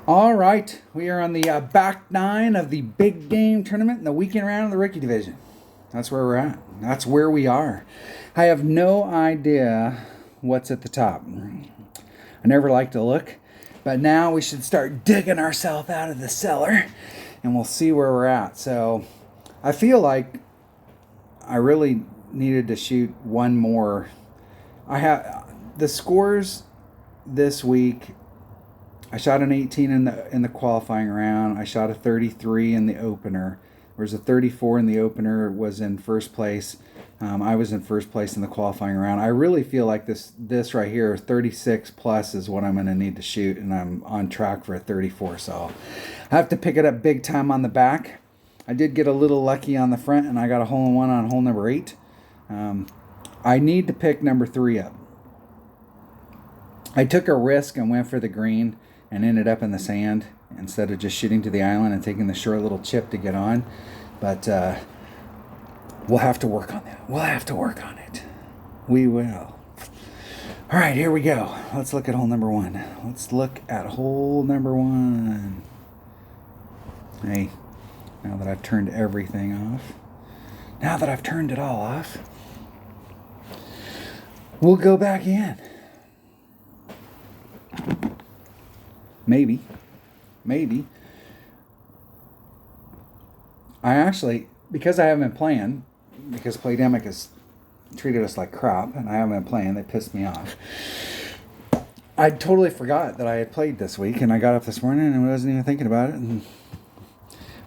All right, we are on the back nine of the big game tournament in the weekend round of the rookie division. That's where we're at. That's where we are. I have no idea what's at the top. I never like to look, but now we should start digging ourselves out of the cellar and we'll see where we're at. So I feel like I really needed to shoot one more. I have the scores this week. I shot an 18 in the qualifying round. I shot a 33 in the opener. There was a 34 in the opener. Was in first place. I was in first place in the qualifying round. I really feel like this right here, 36 plus, is what I'm going to need to shoot, and I'm on track for a 34. So I have to pick it up big time on the back. I did get a little lucky on the front, and I got a hole in one on hole number 8. I need to pick number 3 up. I took a risk and went for the green and ended up in the sand instead of just shooting to the island and taking the short little chip to get on. But we'll have to work on that. We'll have to work on it. We will. All right, here we go. Let's look at hole number 1. Let's look at hole number 1. Hey, now that I've turned everything off, now that I've turned it all off, we'll go back in. Maybe. I actually, because I haven't been playing, because Playdemic has treated us like crap, and I haven't been playing, they pissed me off. I totally forgot that I had played this week, and I got up this morning and I wasn't even thinking about it, and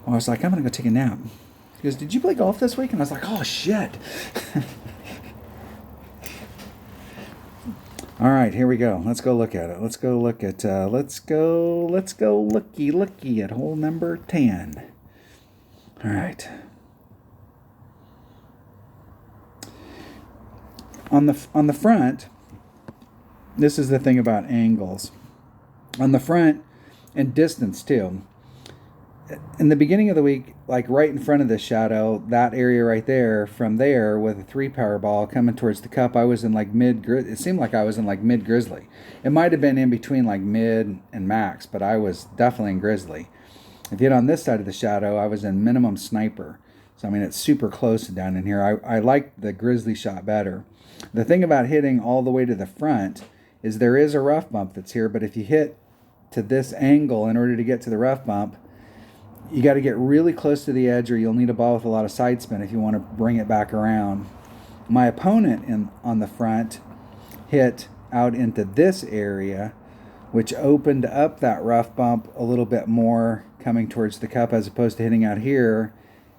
I was like, I'm going to go take a nap. He goes, did you play golf this week? And I was like, oh, shit. All right, here we go. Let's go look at it. Let's go looky at hole number 10. All right. On the front, this is the thing about angles. On the front and distance too. In the beginning of the week, like right in front of the shadow, that area right there, from there with a 3 power ball coming towards the cup, I was in like it seemed like I was in like mid grizzly. It might have been in between like mid and max, but I was definitely in grizzly. If you hit on this side of the shadow, I was in minimum sniper. So I mean, it's super close down in here. I like the grizzly shot better. The thing about hitting all the way to the front is there is a rough bump that's here, but if you hit to this angle in order to get to the rough bump, you got to get really close to the edge, or you'll need a ball with a lot of side spin if you want to bring it back around. My opponent on the front hit out into this area, which opened up that rough bump a little bit more coming towards the cup, as opposed to hitting out here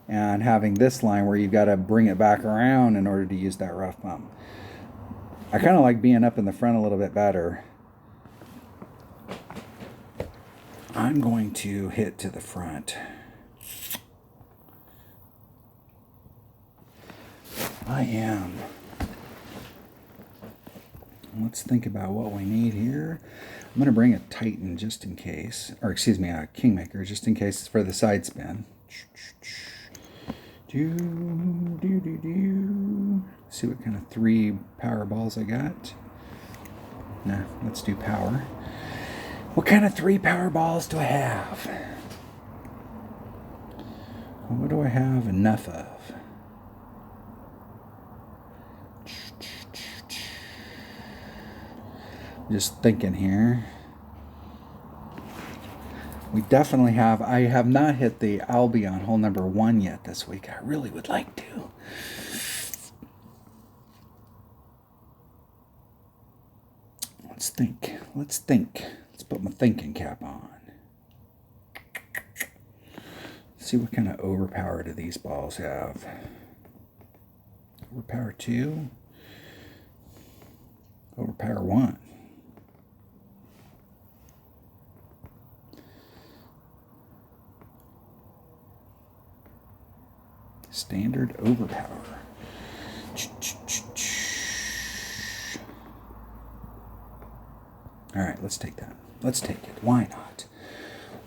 and having this line where you've got to bring it back around in order to use that rough bump. I kind of like being up in the front a little bit better. I'm going to hit to the front. I am. Let's think about what we need here. I'm going to bring a Titan just in case, or excuse me, a Kingmaker just in case it's for the side spin. See what kind of 3 power balls I got. Nah, let's do power. What kind of 3 power balls do I have? What do I have enough of? Just thinking here. We definitely have. I have not hit the Albion hole number 1 yet this week. I really would like to. Let's think. Let's put my thinking cap on. See what kind of overpower do these balls have. Overpower 2. Overpower 1. Standard overpower. All right, let's take that. Let's take it. Why not?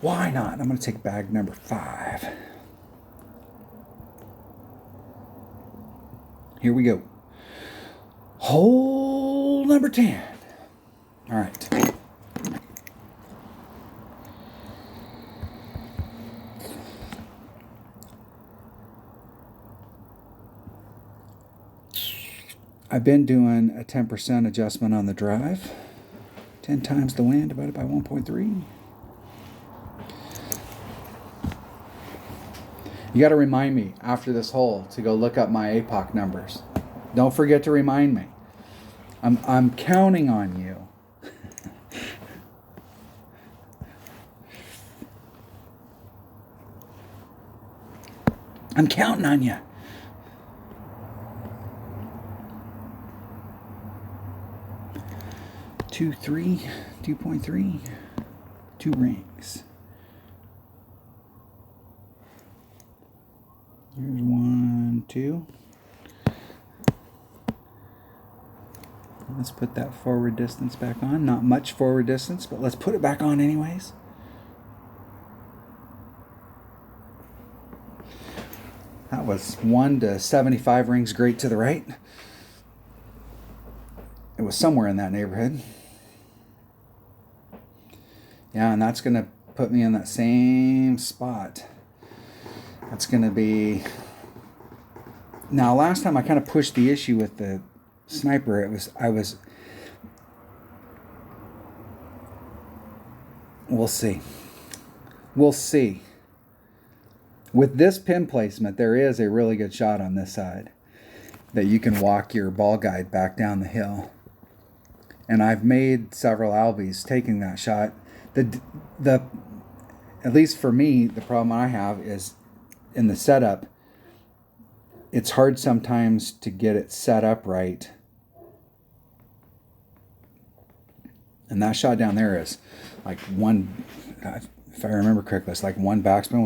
Why not? I'm going to take bag number 5. Here we go. Hole number 10. All right. I've been doing a 10% adjustment on the drive. 10 times the wind divided by 1.3. You got to remind me after this hole to go look up my APOC numbers. Don't forget to remind me. I'm counting on you. I'm counting on you. Two, 2.3, 2 rings. Here's 1, 2. Let's put that forward distance back on. Not much forward distance, but let's put it back on anyways. That was 1 to 75 rings great to the right. It was somewhere in that neighborhood. Yeah, and that's going to put me in that same spot. That's going to be... Now, last time I kind of pushed the issue with the sniper. We'll see. We'll see. With this pin placement, there is a really good shot on this side that you can walk your ball guide back down the hill. And I've made several albies taking that shot. The at least for me, the problem I have is in the setup. It's hard sometimes to get it set up right. And that shot down there is like one, if I remember correctly, it's like one backspin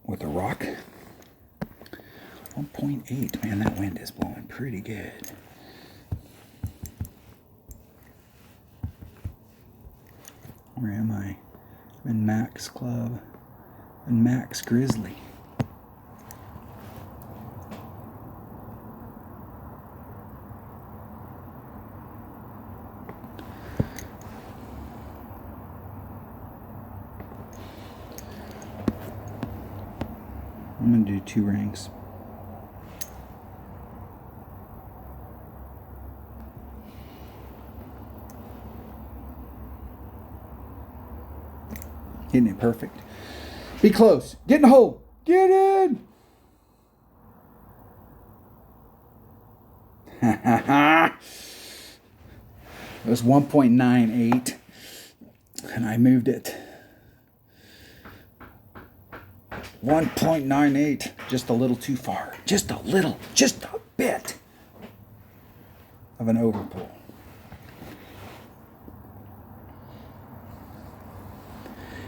with a rock. 1.8, man, that wind is blowing pretty good. Where am I? I'm in Max Club and Max Grizzly. I'm going to do 2 rings. Hitting it perfect. Be close. Get in the hole. Get in. It was 1.98 and I moved it. 1.98, just a little too far. Just a little, just a bit of an overpull.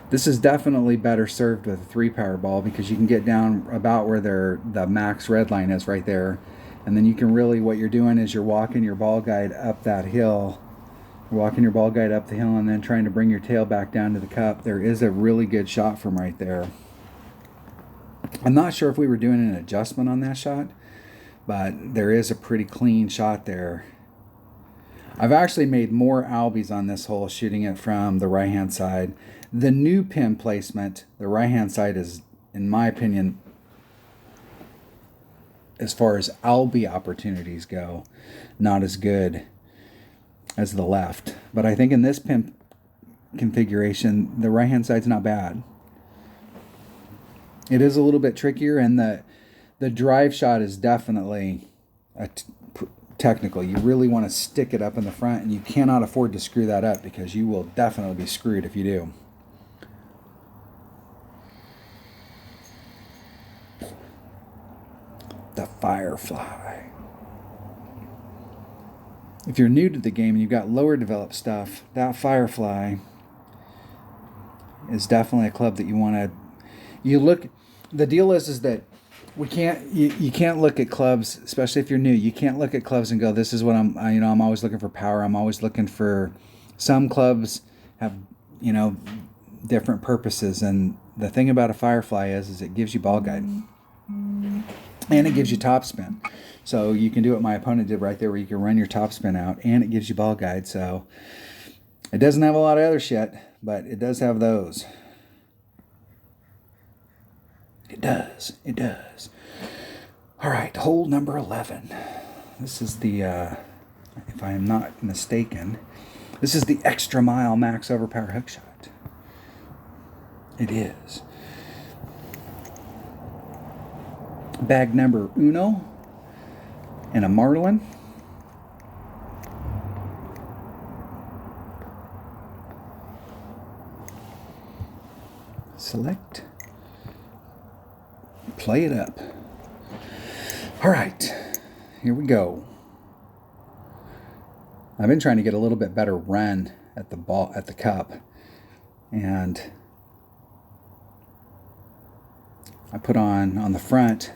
This is definitely better served with a 3-power ball because you can get down about where the max red line is right there. And then you can really, what you're doing is you're walking your ball guide up that hill. You're walking your ball guide up the hill and then trying to bring your tail back down to the cup. There is a really good shot from right there. I'm not sure if we were doing an adjustment on that shot, but there is a pretty clean shot there. I've actually made more albies on this hole shooting it from the right-hand side. The new pin placement, the right-hand side is, in my opinion, as far as albie opportunities go, not as good as the left. But I think in this pin configuration, the right-hand side's not bad. It is a little bit trickier, and the drive shot is definitely technical. You really want to stick it up in the front, and you cannot afford to screw that up because you will definitely be screwed if you do. The Firefly. If you're new to the game and you've got lower developed stuff, that Firefly is definitely a club that you want to... The deal is that you can't look at clubs, especially if you're new. You can't look at clubs and go, this is what I'm always looking for power. I'm always looking for... Some clubs have, different purposes. And the thing about a Firefly is it gives you ball guide. And it gives you topspin. So you can do what my opponent did right there where you can run your topspin out and it gives you ball guide. So it doesn't have a lot of other shit, but it does have those. It does. All right, hole number 11. This is the, if I am not mistaken, this is the Extra Mile Max Overpower hook shot. It is. Bag number uno and a Marlin. Select. Play it up. All right, here we go. I've been trying to get a little bit better run at the ball, at the cup, and I put on the front.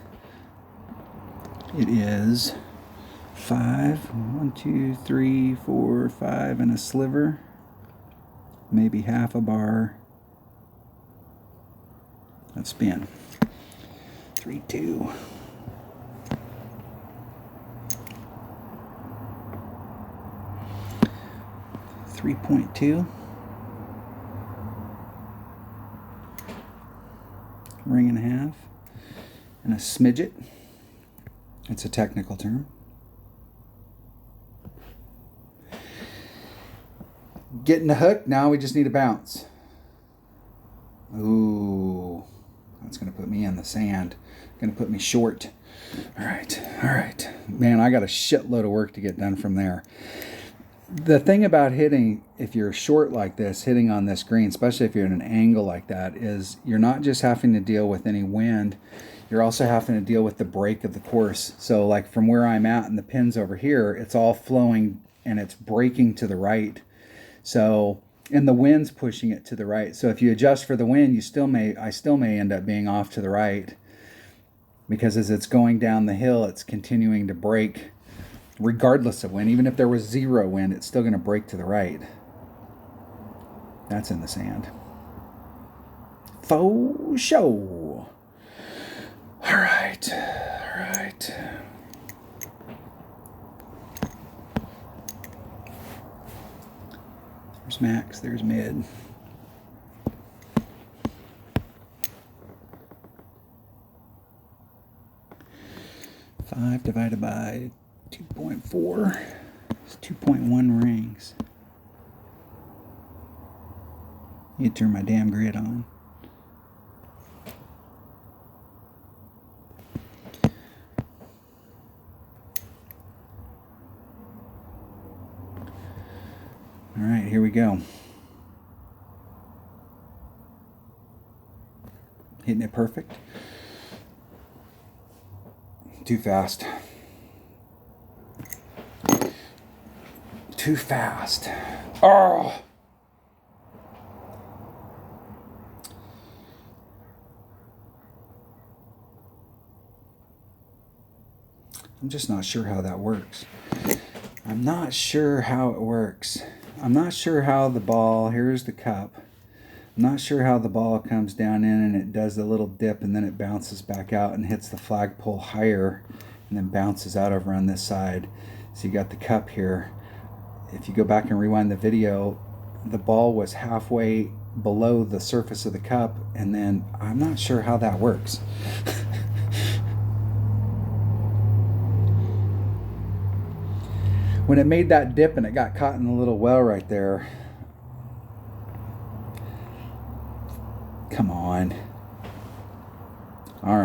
It is 5, 1, 2, 3, 4, 5, and a sliver, maybe half a bar. Let's spin. 3, 2. .2 ring and a half and a smidget. It's a technical term. Getting the hook. Now we just need a bounce. Ooh, that's gonna put me in the sand. Gonna put me short. All right, man, I got a shitload of work to get done from there. The thing about hitting, if you're short like this, hitting on this green, especially if you're at an angle like that, is you're not just having to deal with any wind, you're also having to deal with the break of the course. So like from where I'm at and the pins over here, it's all flowing and it's breaking to the right. So, and the wind's pushing it to the right. So if you adjust for the wind, I still may end up being off to the right, because as it's going down the hill, it's continuing to break. Regardless of wind, even if there was zero wind, it's still going to break to the right. That's in the sand. Faux show. All right. There's max, there's mid. Five divided by 2.4 is 2.1 rings. You turn my damn grid on. All right, here we go. Hitting it perfect. Too fast. Too fast. Oh! I'm just not sure how that works. I'm not sure how it works. I'm not sure how the ball, here's the cup. I'm not sure how the ball comes down in and it does a little dip and then it bounces back out and hits the flagpole higher and then bounces out over on this side. So you got the cup here. If you go back and rewind the video, the ball was halfway below the surface of the cup, and then I'm not sure how that works. When it made that dip and it got caught in the little well right there, come on. All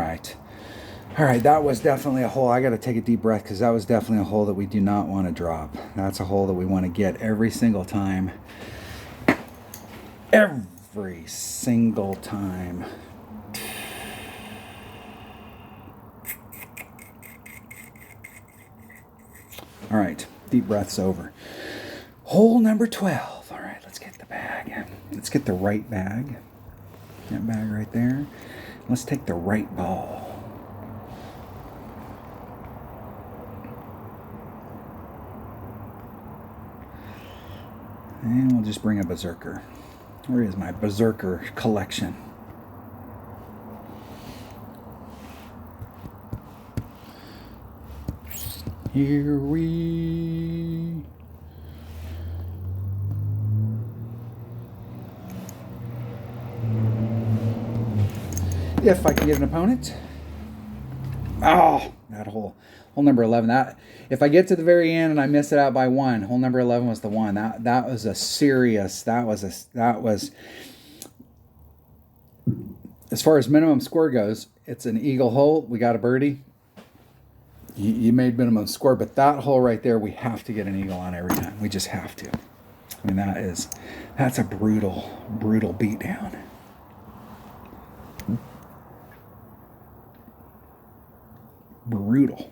right, that was definitely a hole. I got to take a deep breath, because that was definitely a hole that we do not want to drop. That's a hole that we want to get every single time. Every single time. All right, deep breaths over. Hole number 12. All right, let's get the bag. Let's get the right bag. That bag right there. Let's take the right ball. And we'll just bring a berserker. Where is my berserker collection? Here we... If I can get an opponent. Oh, That hole number 11. That if I get to the very end and I miss it out by one, hole number 11 was the one. That was a serious. That was as far as minimum score goes. It's an eagle hole. We got a birdie. You made minimum score, but that hole right there, we have to get an eagle on every time. We just have to. I mean, that's a brutal beatdown. Brutal.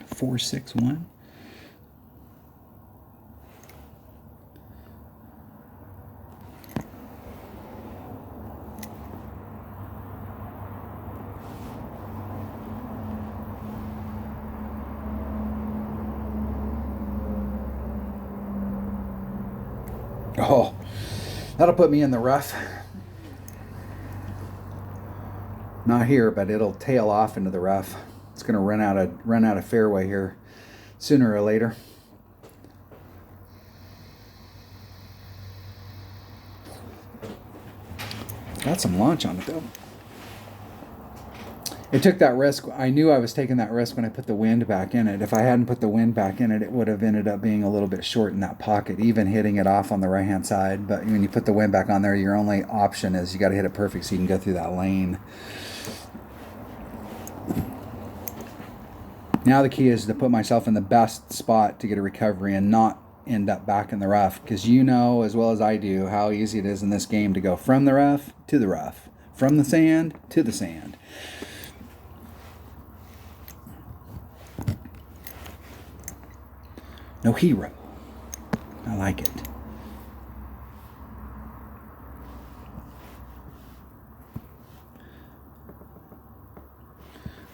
4-6-1. Oh, that'll put me in the rough. Not here, but it'll tail off into the rough. It's going to run out of fairway here sooner or later. Got some launch on it though. It took that risk. I knew I was taking that risk when I put the wind back in it. If I hadn't put the wind back in it, it would have ended up being a little bit short in that pocket, even hitting it off on the right-hand side. But when you put the wind back on there, your only option is you got to hit it perfect so you can go through that lane. Now the key is to put myself in the best spot to get a recovery and not end up back in the rough, because you know as well as I do how easy it is in this game to go from the rough to the rough, from the sand to the sand. No hero. I like it.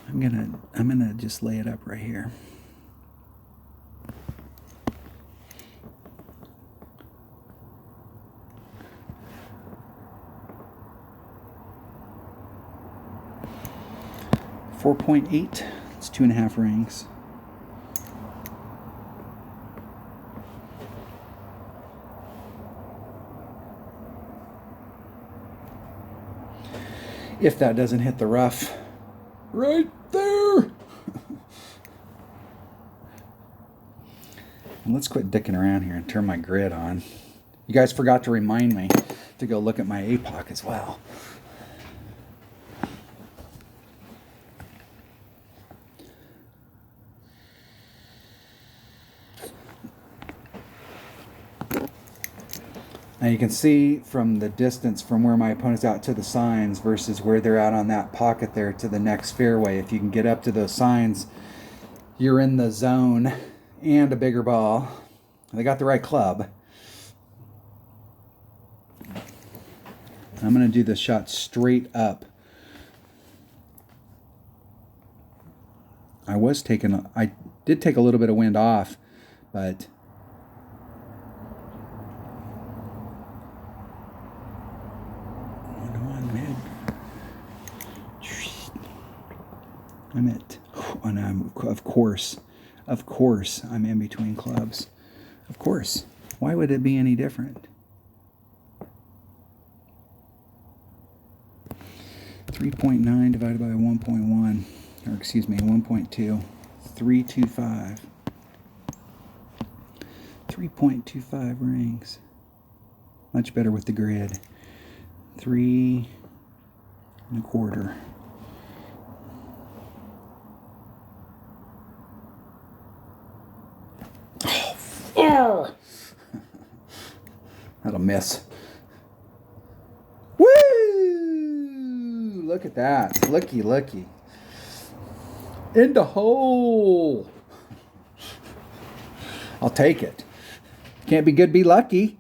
I'm gonna just lay it up right here. .8. It's 2.5 rings. If that doesn't hit the rough, right there. And let's quit dicking around here and turn my grid on. You guys forgot to remind me to go look at my APOC as well. Now you can see from the distance from where my opponent's out to the signs versus where they're out on that pocket there to the next fairway. If you can get up to those signs, you're in the zone and a bigger ball. They got the right club. I'm going to do the shot straight up. I did take a little bit of wind off, but I'm at, and of course, I'm in between clubs. Of course. Why would it be any different? 3.9 divided by 1.1, or excuse me, 1.2, 325. 3.25 rings. Much better with the grid. 3 1/4. Oh! That'll miss. Woo! Look at that. Looky. In the hole. I'll take it. Can't be good, be lucky.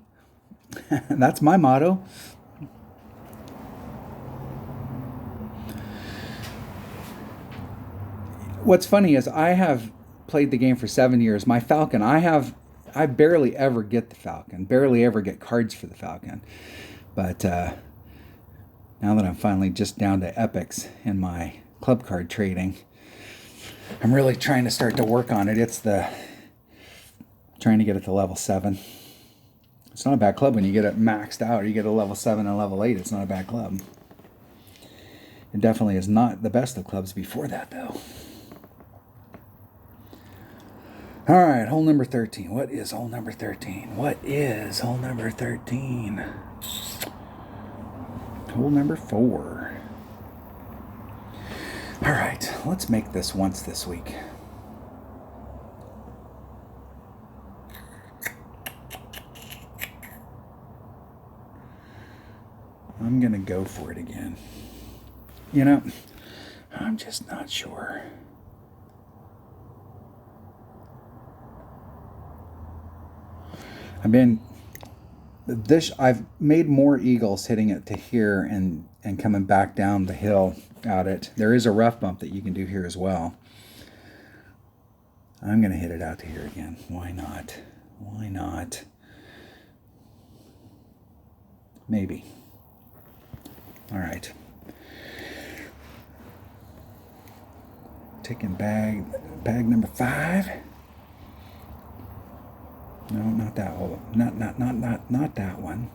That's my motto. What's funny is I have played the game for 7 years. My Falcon, I barely ever get the Falcon, barely ever get cards for the Falcon. But now that I'm finally just down to epics in my club card trading, I'm really trying to start to work on it. It's trying to get it to level 7. It's not a bad club when you get it maxed out. You get a level 7 and level 8. It's not a bad club. It definitely is not the best of clubs before that, though. All right, hole number 13. What is hole number 13? What is hole number 13? Hole number 4. All right, let's make this once this week. I'm going to go for it again. You know, I'm just not sure. I've made more eagles hitting it to here and coming back down the hill out it. There is a rough bump that you can do here as well. I'm going to hit it out to here again. Why not? Why not? Maybe. All right. Taking bag number 5. No, not that one. Not that one.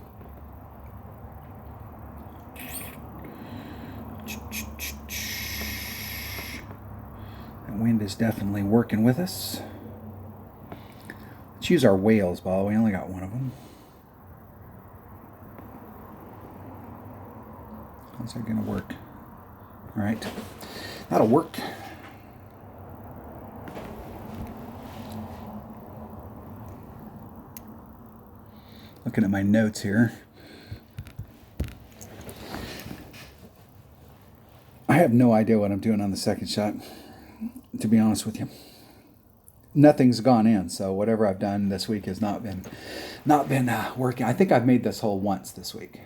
That wind is definitely working with us. Let's use our whales ball. We only got one of them. How's that going to work? All right. That'll work. Looking at my notes here. I have no idea what I'm doing on the second shot, to be honest with you. Nothing's gone in, so whatever I've done this week has not been working. I think I've made this hole once this week.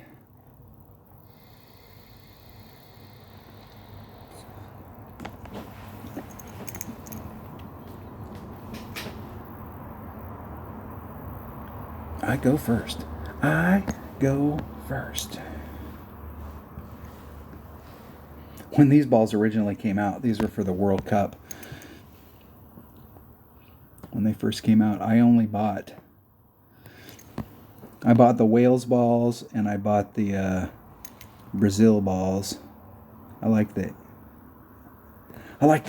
I go first. I go first. When these balls originally came out, these were for the World Cup. When they first came out, I bought the Wales balls and I bought the Brazil balls. I like the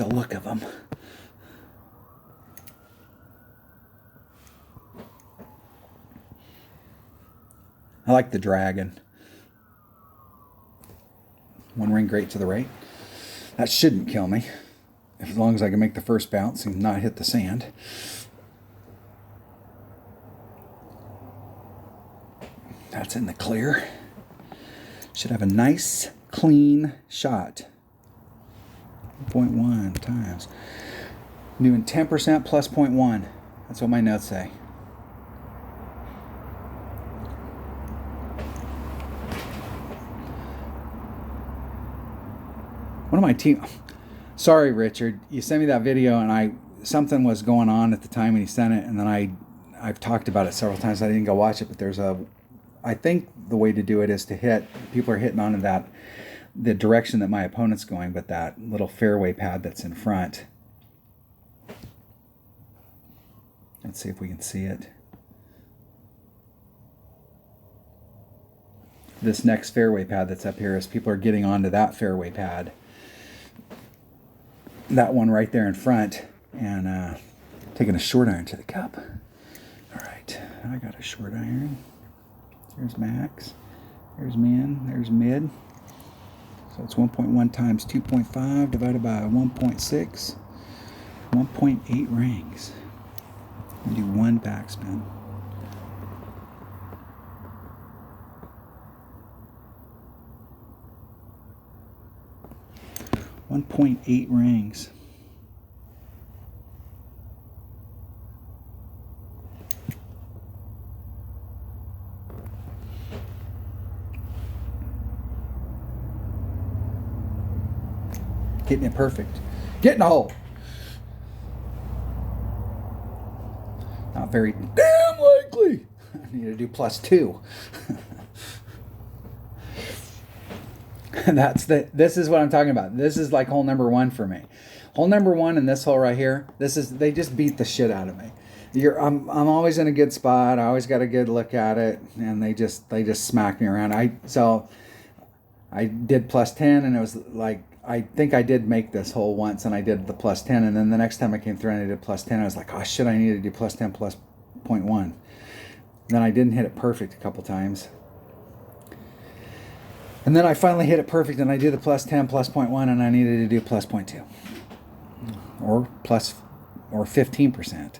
look of them. I like the dragon. One ring great to the right. That shouldn't kill me, as long as I can make the first bounce and not hit the sand. That's in the clear. Should have a nice, clean shot. 0.1 times. I'm doing 10% plus 0.1. That's what my notes say. One of my team. Sorry, Richard. You sent me that video, and something was going on at the time when he sent it, and then I've talked about it several times. I didn't go watch it, but I think the way to do it is to hit. People are hitting onto the direction that my opponent's going, but that little fairway pad that's in front. Let's see if we can see it. This next fairway pad that's up here is people are getting onto that fairway pad. That one right there in front, and taking a short iron to the cup. All right, I got a short iron. There's max. There's min. There's mid. So it's 1.1 times 2.5 divided by 1.6. 1.8 rings. And do one backspin. .8 rings. Getting it perfect. Getting a hole. Not very damn likely. I need to do +2. This is what I'm talking about. This is like hole number 1 for me. Hole number 1 and this hole right here, they just beat the shit out of me. I'm always in a good spot. I always got a good look at it, and they just smack me around. So I did plus 10, and it was like, I think I did make this hole once, and I did the plus 10, and then the next time I came through and I did plus 10, I was like, oh shit, I need to do plus 10 plus 0.1. Then I didn't hit it perfect a couple times. And then I finally hit it perfect, and I did the plus 10 plus 0.1, and I needed to do plus 0.2. Or 15%.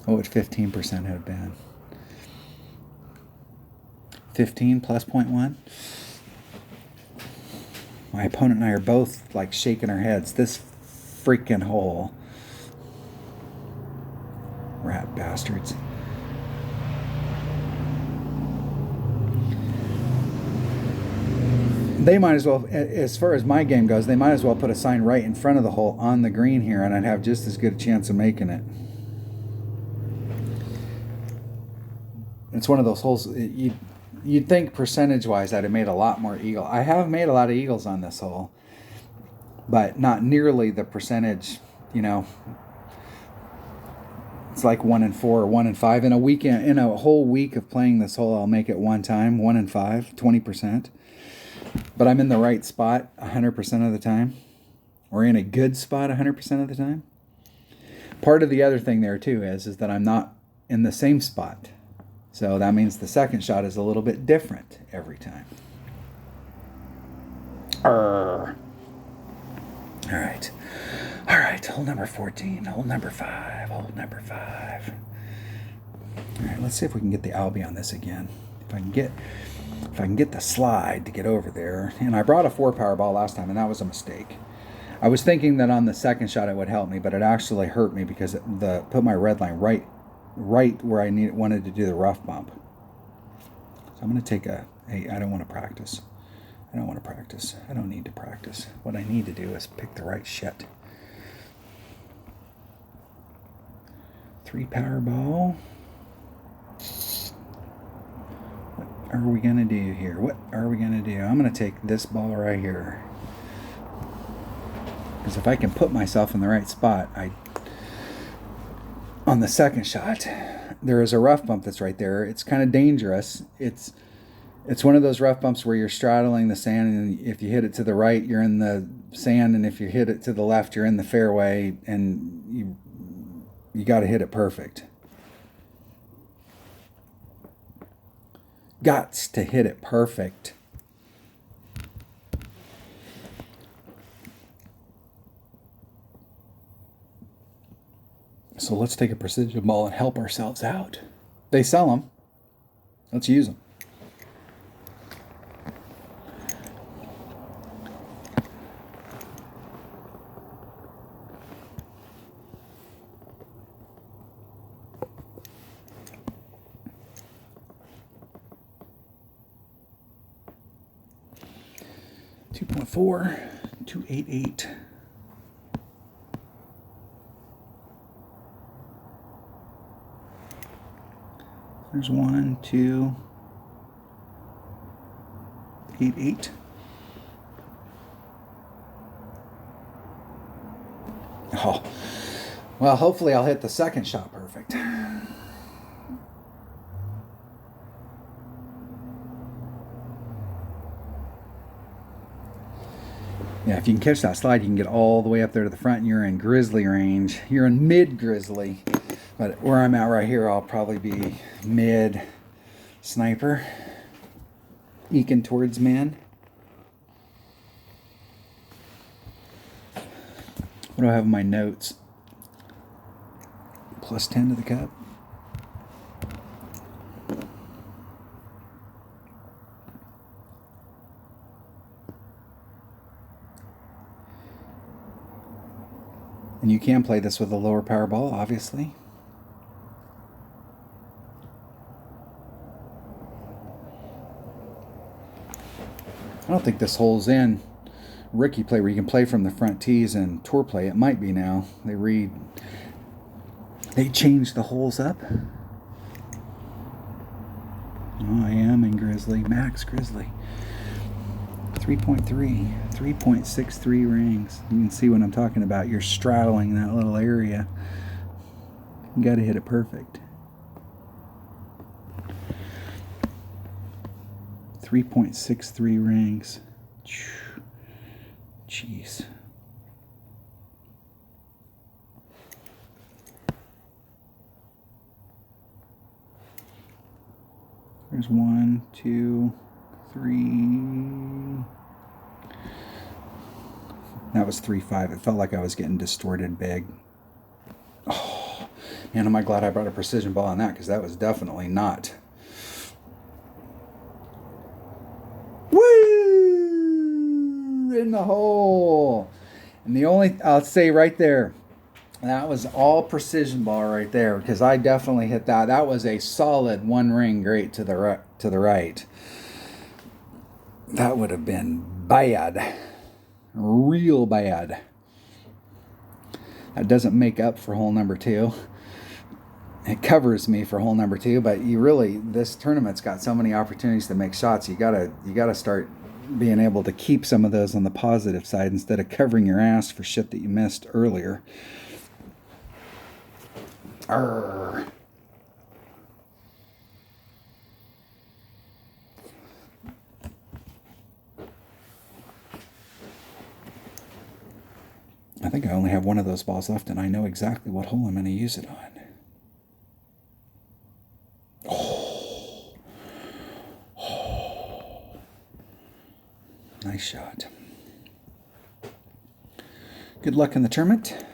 What would 15% have been? 15 plus 0.1? My opponent and I are both like shaking our heads. This freaking hole. Rat bastards. They might as well, as far as my game goes, they might as well put a sign right in front of the hole on the green here, and I'd have just as good a chance of making it. It's one of those holes, you'd think percentage-wise I'd have made a lot more eagle. I have made a lot of eagles on this hole, but not nearly the percentage, you know. It's like 1 in 4 or 1 in 5. In a weekend, in a whole week of playing this hole, I'll make it one time, 1 in 5, 20%. But I'm in the right spot 100% of the time, or in a good spot 100% of the time. Part of the other thing there too is that I'm not in the same spot. So that means the second shot is a little bit different every time. All right. All right, hole number 14, hole number 5, hole number 5. All right, let's see if we can get the Albie on this again. If I can get the slide to get over there. And I brought a 4-power ball last time, and that was a mistake. I was thinking that on the second shot it would help me, but it actually hurt me because it put my red line right where I wanted to do the rough bump. So I'm going to take I don't want to practice. I don't want to practice. I don't need to practice. What I need to do is pick the right shit. 3-power ball. What are we going to do here? What are we going to do? I'm going to take this ball right here. Because if I can put myself in the right spot, on the second shot, there is a rough bump that's right there. It's kind of dangerous. It's one of those rough bumps where you're straddling the sand, and if you hit it to the right, you're in the sand, and if you hit it to the left, you're in the fairway, and you got to hit it perfect. Gots to hit it perfect. So let's take a precision ball and help ourselves out. They sell them. Let's use them. .4, 288. There's 1, 2, 8, 8. Oh, well, hopefully I'll hit the second shot perfect. Yeah, if you can catch that slide, you can get all the way up there to the front, and you're in grizzly range. You're in mid-grizzly. But where I'm at right here, I'll probably be mid-sniper. Eking towards man. What do I have in my notes? Plus 10 to the cup. And you can play this with a lower power ball, obviously. I don't think this hole's in Ricky play where you can play from the front tees and tour play. It might be now. They changed the holes up. Oh, I am in grizzly. Max grizzly. 3.3, 3.63 rings. You can see what I'm talking about. You're straddling that little area. You got to hit it perfect. 3.63 rings. Jeez. There's 1, 2, 3. That was 3.5. It felt like I was getting distorted big. Oh, man, am I glad I brought a precision ball on that, because that was definitely not. Woo! In the hole. And the only, I'll say right there, that was all precision ball right there, because I definitely hit that. That was a solid one ring great to the right. That would have been bad. Real bad. That doesn't make up for hole number 2. It covers me for hole number 2, but you really, this tournament's got so many opportunities to make shots. You gotta start being able to keep some of those on the positive side instead of covering your ass for shit that you missed earlier. Arrgh. I think I only have one of those balls left, and I know exactly what hole I'm going to use it on. Oh. Nice shot. Good luck in the tournament.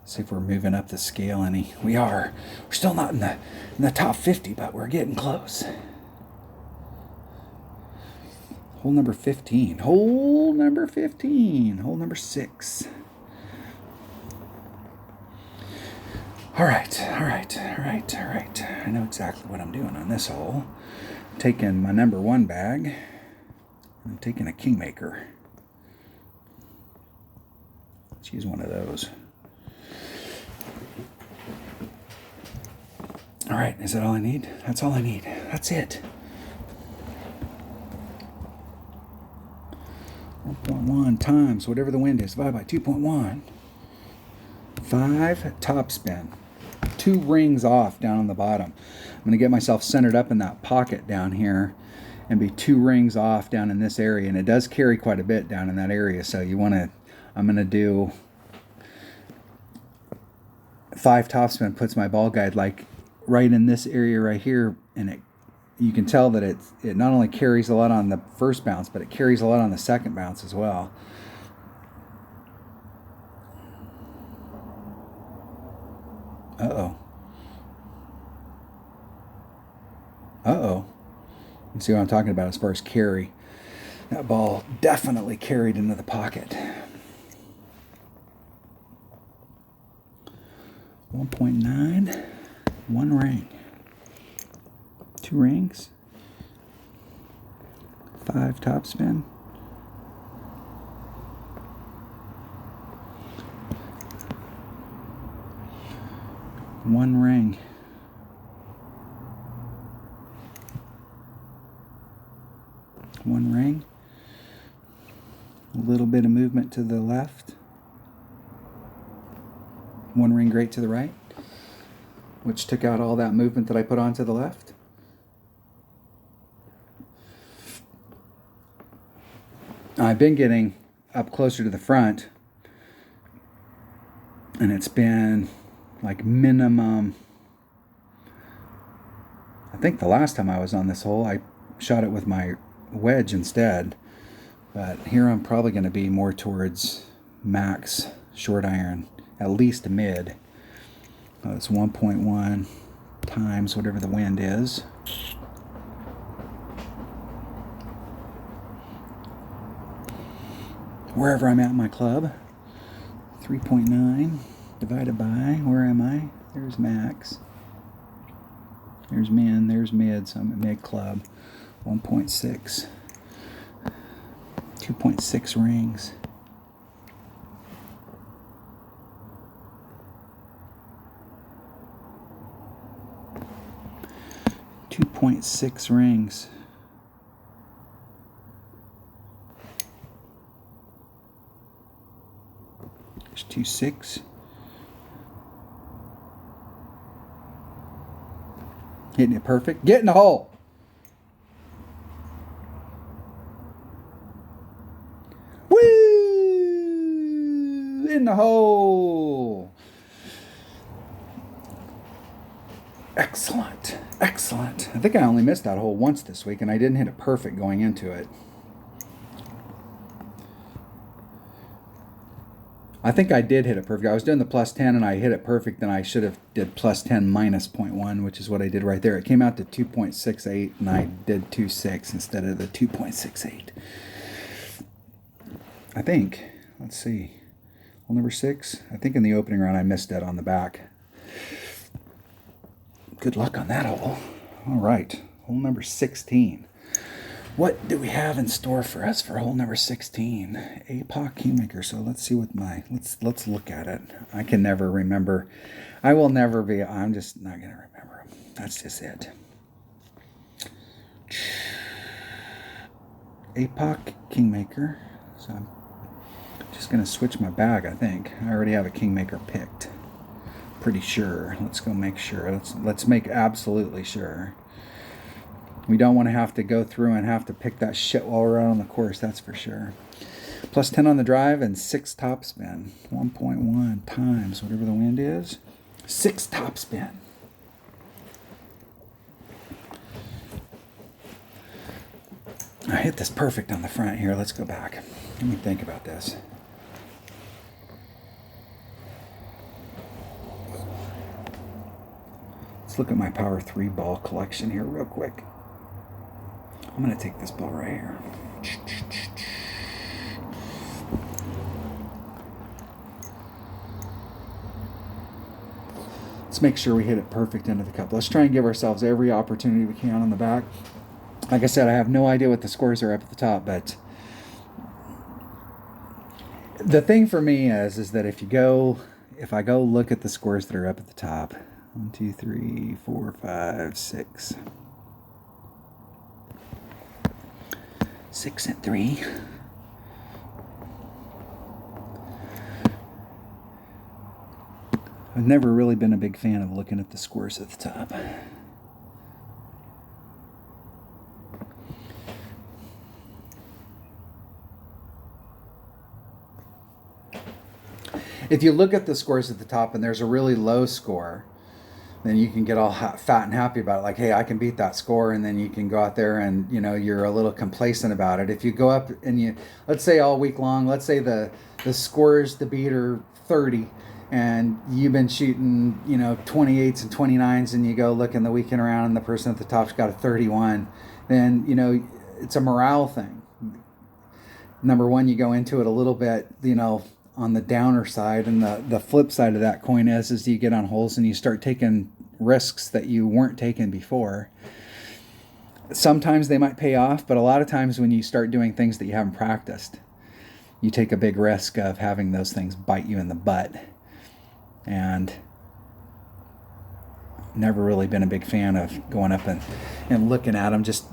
See if we're moving up the scale any. We are. We're still not in the top 50, but we're getting close. Hole number 15. Hole number 15. Hole number 6. All right. I know exactly what I'm doing on this hole. I'm taking my number 1 bag. I'm taking a Kingmaker. Let's use one of those. All right, is that all I need? That's all I need. That's it. 1.1 times whatever the wind is, divided by 2.1. 5 top spin. 2 rings off down on the bottom. I'm going to get myself centered up in that pocket down here and be 2 rings off down in this area. And it does carry quite a bit down in that area. So you want to, I'm going to do 5 topspin, puts my ball guide like right in this area right here. And you can tell that it not only carries a lot on the first bounce, but it carries a lot on the second bounce as well. Uh-oh. You see what I'm talking about as far as carry. That ball definitely carried into the pocket. 1.9. 1 ring. 2 rings. 5 topspin. One ring. One ring. A little bit of movement to the left. 1 ring great to the right, which took out all that movement that I put on to the left. I've been getting up closer to the front, and it's been like minimum, I think the last time I was on this hole, I shot it with my wedge instead. But here I'm probably going to be more towards max short iron, at least mid. It's 1.1 times whatever the wind is. Wherever I'm at in my club. 3.9 divided by, where am I? There's max. There's min, there's mid, so I'm at mid club. 1.6. 2.6 rings. .6 rings. There's 2.6. Hitting it perfect. Get in the hole. Woo! In the hole. Excellent. Excellent. I think I only missed that hole once this week, and I didn't hit it perfect going into it. I think I did hit it perfect. I was doing the plus 10 and I hit it perfect, and I should have did plus 10 minus 0.1, which is what I did right there. It came out to 2.68 and I did 2.6 instead of the 2.68. I think. Let's see. Hole number 6. I think in the opening round I missed it on the back. Good luck on that hole. All right. Hole number 16. What do we have in store for us for hole number 16? APOC Kingmaker. So let's see what let's look at it. I can never remember. I will never be. I'm just not going to remember them. That's just it. APOC Kingmaker. So I'm just going to switch my bag, I think. I already have a Kingmaker picked. Pretty sure. Let's go make sure. Let's make absolutely sure. We don't want to have to go through and have to pick that shit while we're out on the course, that's for sure. Plus 10 on the drive and 6 top spin. 1.1 times whatever the wind is. 6 top spin. I hit this perfect on the front here. Let's go back. Let me think about this. Let's look at my Power 3 ball collection here real quick. I'm going to take this ball right here. Let's make sure we hit it perfect into the cup. Let's try and give ourselves every opportunity we can on the back. Like I said, I have no idea what the scores are up at the top, but the thing for me is that if I go look at the scores that are up at the top, 1, 2, 3, 4, 5, 6. 6 and 3. I've never really been a big fan of looking at the scores at the top. If you look at the scores at the top and there's a really low score, then you can get all fat and happy about it. Like, hey, I can beat that score. And then you can go out there and, you're a little complacent about it. If you go up and let's say all week long, let's say the scores to beat are 30 and you've been shooting, 28s and 29s, and you go look in the weekend round and the person at the top's got a 31, then, it's a morale thing. Number one, you go into it a little bit, on the downer side, and the flip side of that coin is you get on holes and you start taking risks that you weren't taking before. Sometimes they might pay off, but a lot of times when you start doing things that you haven't practiced, you take a big risk of having those things bite you in the butt. And never really been a big fan of going up and looking at them. Just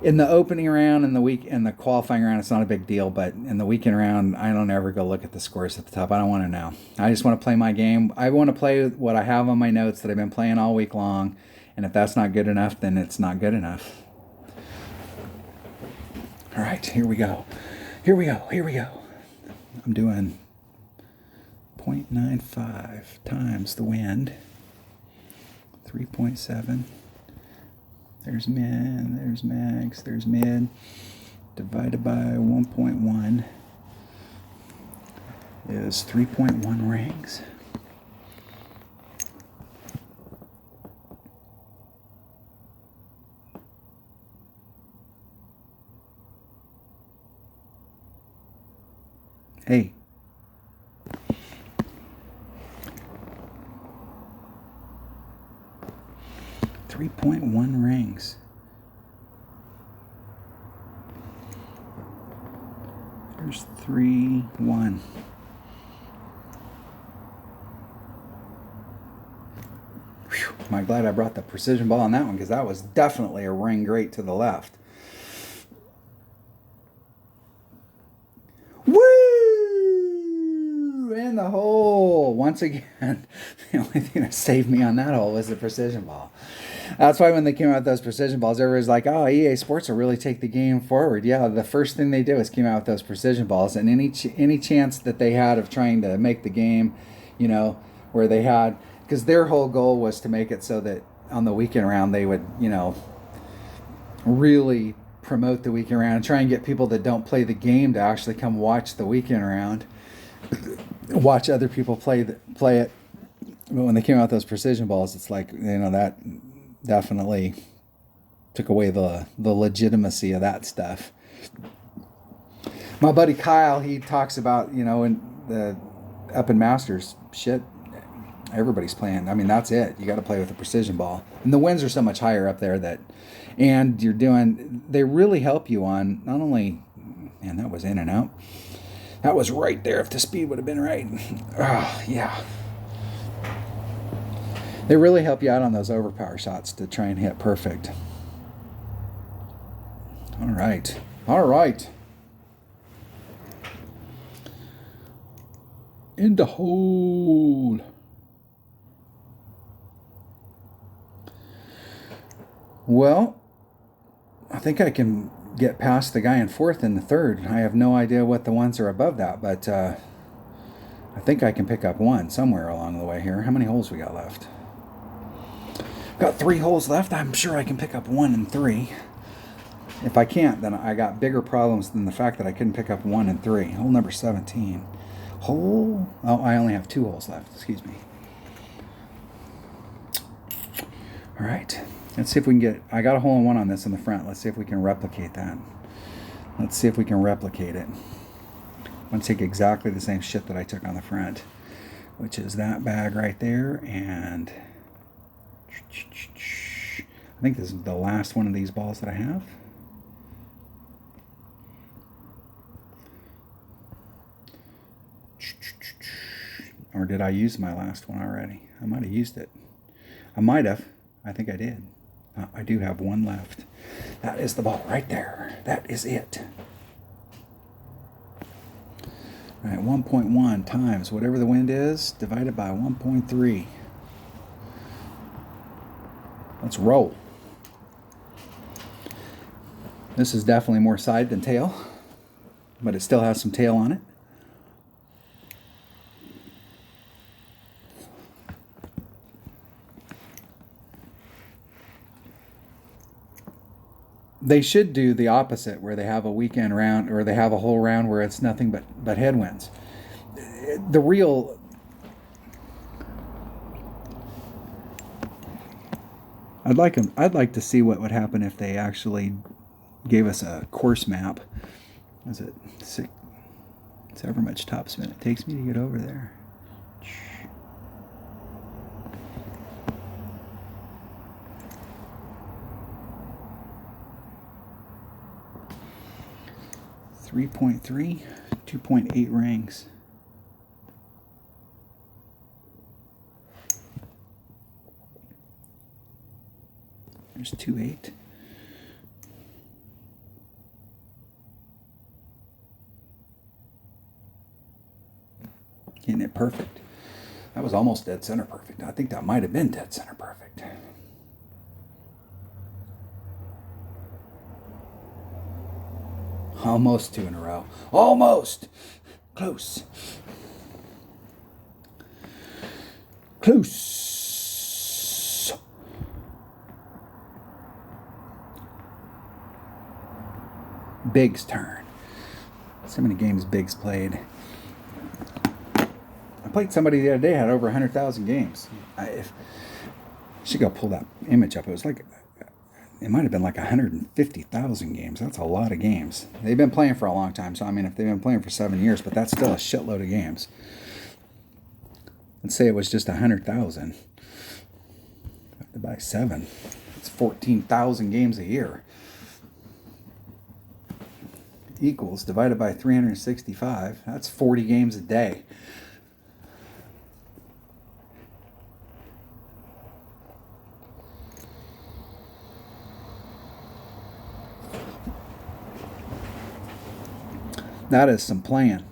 in the opening round and the qualifying round, it's not a big deal, but in the weekend round, I don't ever go look at the scores at the top. I don't want to know. I just want to play my game. I want to play what I have on my notes that I've been playing all week long, and if that's not good enough, then it's not good enough. All right, here we go. I'm doing 0.95 times the wind. 3.7. There's min, there's max, there's mid, divided by 1.1 is 3.1 rings. Hey. .1 rings. There's 3, 1. Whew. Am I glad I brought the precision ball on that one, because that was definitely a ring great to the left. Woo! In the hole. once again, the only thing that saved me on that hole was the precision ball. That's why when they came out with those precision balls, everybody's like, "Oh, EA Sports will really take the game forward." Yeah, the first thing they did was came out with those precision balls, and any chance that they had of trying to make the game, where they had, because their whole goal was to make it so that on the weekend round they would, really promote the weekend round, try and get people that don't play the game to actually come watch the weekend round, watch other people play it. But when they came out with those precision balls, it's like, that definitely took away the legitimacy of that stuff. My buddy Kyle, he talks about, in the up in Masters, shit, everybody's playing. I mean, that's it. You got to play with a precision ball. And the winds are so much higher up there and they really help you on not only, man, that was in and out. That was right there if the speed would have been right. Oh, yeah. They really help you out on those overpower shots to try and hit perfect. All right. In the hole. Well, I think I can get past the guy in fourth and the third. I have no idea what the ones are above that, but I think I can pick up one somewhere along the way here. How many holes we got left? Got 3 holes left. I'm sure I can pick up 1 and 3. If I can't, then I got bigger problems than the fact that I couldn't pick up 1 and 3. Hole number 17. I only have 2 holes left. Excuse me. All right. Let's see if we can I got a hole in 1 on this in the front. Let's see if we can replicate that. Let's see if we can replicate it. I'm going to take exactly the same shit that I took on the front, which is that bag right there, and I think this is the last one of these balls that I have. Or did I use my last one already? I might have used it. I might have. I think I did. I do have 1 left. That is the ball right there. That is it. All right, 1.1 times whatever the wind is, divided by 1.3. Let's roll. This is definitely more side than tail, but it still has some tail on it. They should do the opposite, where they have a weekend round, or they have a whole round where it's nothing but headwinds. I'd like to see what would happen if they actually gave us a course map. Is it it's however much top spin it takes me to get over there. .3, 2.8 rings. There's 2.8. Getting it perfect. That was almost dead center perfect. I think that might have been dead center perfect. Almost 2 in a row. Almost. Close. Big's turn. So many games Big's played. I played somebody the other day had over 100,000 games. I should go pull that image up. It might have been like 150,000 games. That's a lot of games. They've been playing for a long time. So, I mean, if they've been playing for 7 years, but that's still a shitload of games. Let's say it was just 100,000. Divided by 7. It's 14,000 games a year. Equals, divided by 365. That's 40 games a day. That is some playing.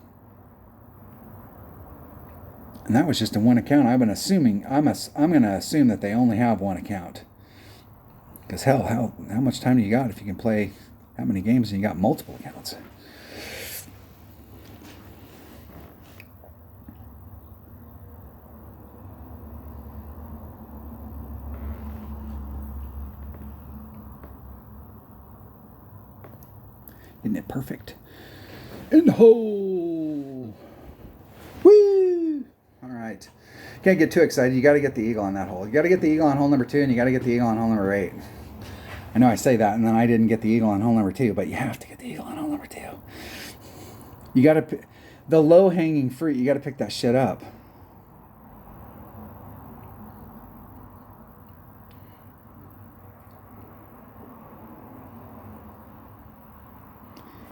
And And that was just in one account. I'm going to assume that they only have one account. Because hell, how much time do you got if you can play how many games and you got multiple accounts? Isn't it perfect? In the hole. Woo! All right. Can't get too excited. You got to get the eagle on that hole. You got to get the eagle on hole number 2, and you got to get the eagle on hole number 8. I know I say that, and then I didn't get the eagle on hole number 2, but you have to get the eagle on hole number 2. You got to, the low-hanging fruit, you got to pick that shit up.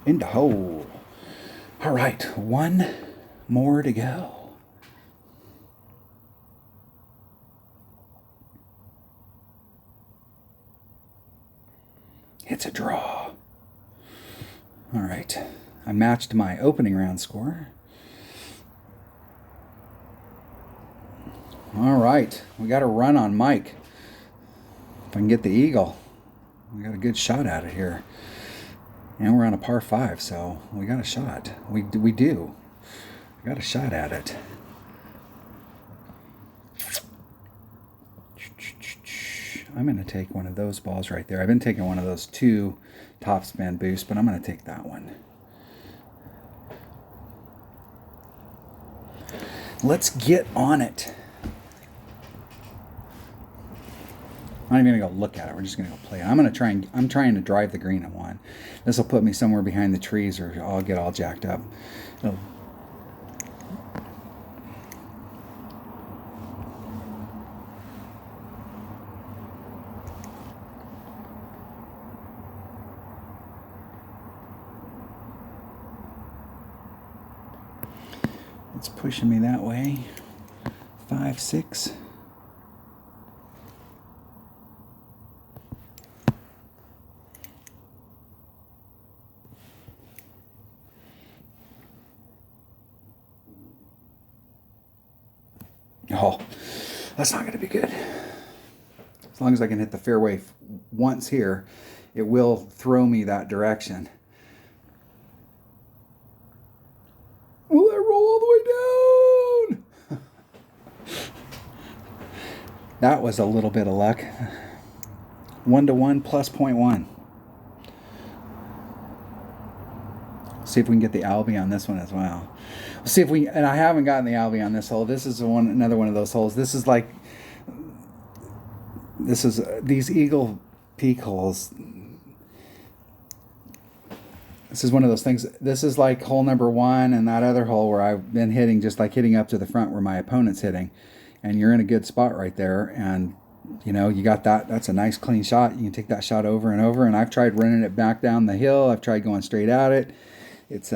In the hole. All right, one more to go. It's a draw. All right, I matched my opening round score. All right, we got a run on Mike. If I can get the eagle, we got a good shot at it here. And we're on a par 5, so we got a shot. We do. We got a shot at it. I'm going to take one of those balls right there. I've been taking one of those 2 topspin boosts, but I'm going to take that one. Let's get on it. I'm not even going to go look at it. We're just going to go play it. I'm trying to drive the green at 1. This will put me somewhere behind the trees, or I'll get all jacked up. It'll, it's pushing me that way. 5, 6. Oh, that's not going to be good. As long as I can hit the fairway once here, it will throw me that direction. Will I roll all the way down? That was a little bit of luck. 1-to-1 plus 0.1. See if we can get the Albie on this one as well. We'll see if we, and I haven't gotten the Albie on this hole. This is another one of those holes. This is these Eagle Peak holes. This is one of those things. This is like hole number 1 and that other hole where I've been hitting, just like hitting up to the front where my opponent's hitting. And you're in a good spot right there. And, you know, you got that. That's a nice clean shot. You can take that shot over and over. And I've tried running it back down the hill. I've tried going straight at it. It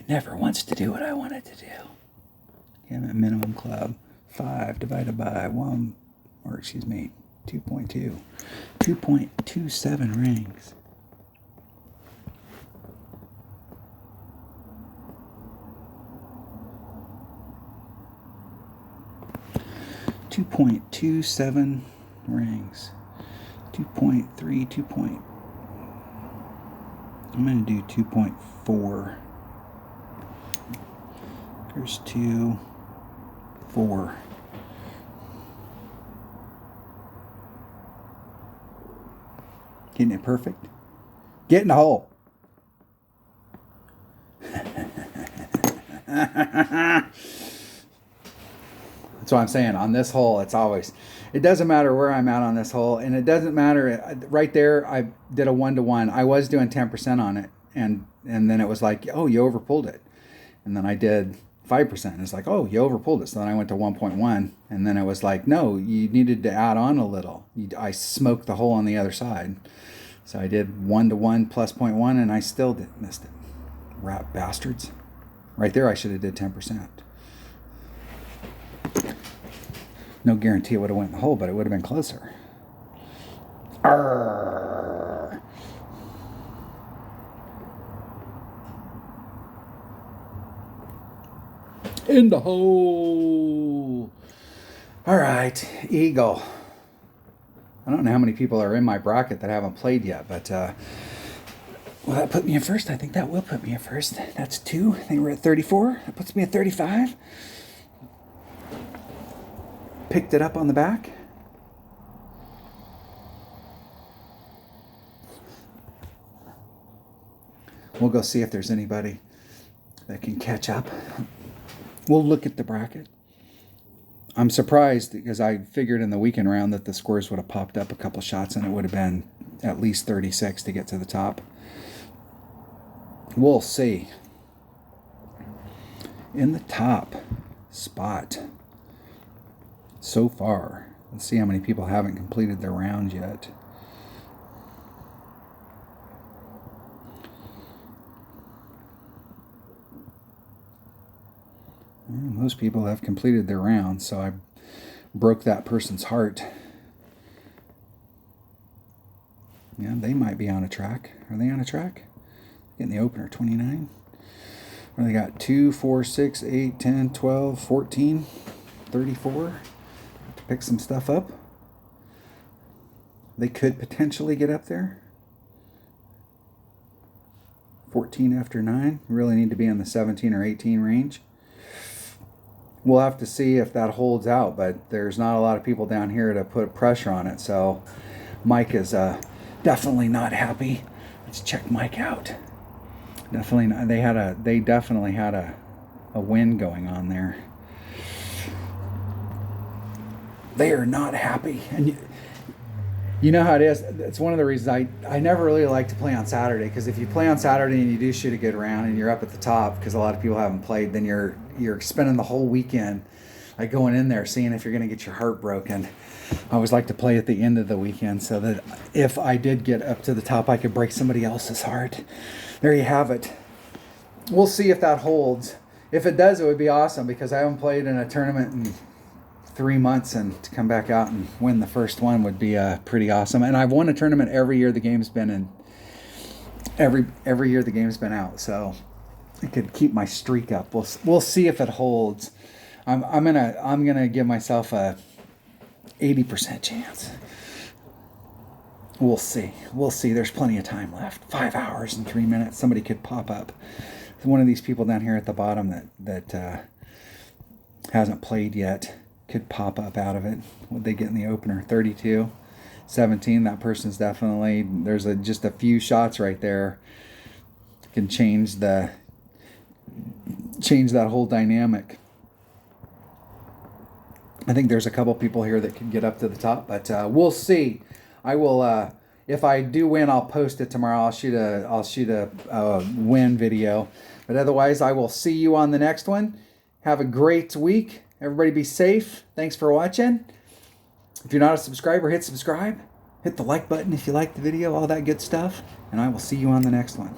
never wants to do what I want it to do. Give it a minimum club. 5 divided by 1, or excuse me, 2.2. 2.27 rings. .27 rings. 2.3, 2. I'm going to do 2.4. Here's 2, 4. Getting it perfect. Get in the hole. That's what I'm saying. On this hole, it doesn't matter where I'm at on this hole, and it doesn't matter. Right there, I did a 1-to-1. I was doing 10% on it, and then it was like, oh, you overpulled it. And then I did 5%. It's like, oh, you overpulled it. So then I went to 1.1, and then it was like, no, you needed to add on a little. I smoked the hole on the other side. So I did 1-to-1 plus 0.1, and I still missed it. Rat bastards. Right there, I should have did 10%. No guarantee it would have went in the hole, but it would have been closer. Arrgh. In the hole. All right, Eagle. I don't know how many people are in my bracket that haven't played yet, but will that put me in first? I think that will put me in first. That's 2. I think we're at 34. That puts me at 35. Picked it up on the back. We'll go see if there's anybody that can catch up. We'll look at the bracket. I'm surprised because I figured in the weekend round that the scores would have popped up a couple shots and it would have been at least 36 to get to the top. We'll see. In the top spot so far, let's see how many people haven't completed their round yet. Most people have completed their round, so I broke that person's heart. Yeah, they might be on a track. Are they on a track? Getting the opener, 29. Or they got 2, 4, 6, 8, 10, 12, 14, 34. To pick some stuff up. They could potentially get up there. 14 after 9. Really need to be in the 17 or 18 range. We'll have to see if that holds out, but there's not a lot of people down here to put pressure on it, so Mike is definitely not happy. Let's check Mike out. Definitely not. They definitely had a win going on there. They are not happy, and you know how it is. It's one of the reasons I never really like to play on Saturday, because if you play on Saturday and you do shoot a good round and you're up at the top because a lot of people haven't played, then you're spending the whole weekend like going in there seeing if you're going to get your heart broken. I always like to play at the end of the weekend so that if I did get up to the top, I could break somebody else's heart. There you have it. We'll see if that holds. If it does, it would be awesome, because I haven't played in a tournament in 3 months, and to come back out and win the first one would be pretty awesome. And I've won a tournament every year the game's been in. Every year the game's been out, so I could keep my streak up. We'll see if it holds. I'm gonna give myself a 80% chance. We'll see. There's plenty of time left. 5 hours and 3 minutes. Somebody could pop up. One of these people down here at the bottom that hasn't played yet could pop up out of it. What they get in the opener? 32, 17. That person's definitely, there's just a few shots right there can change that whole dynamic. I think there's a couple people here that can get up to the top, but we'll see. I will. If I do win, I'll post it tomorrow. I'll shoot a win video. But otherwise, I will see you on the next one. Have a great week. Everybody be safe. Thanks for watching. If you're not a subscriber, hit subscribe. Hit the like button if you like the video, all that good stuff. And I will see you on the next one.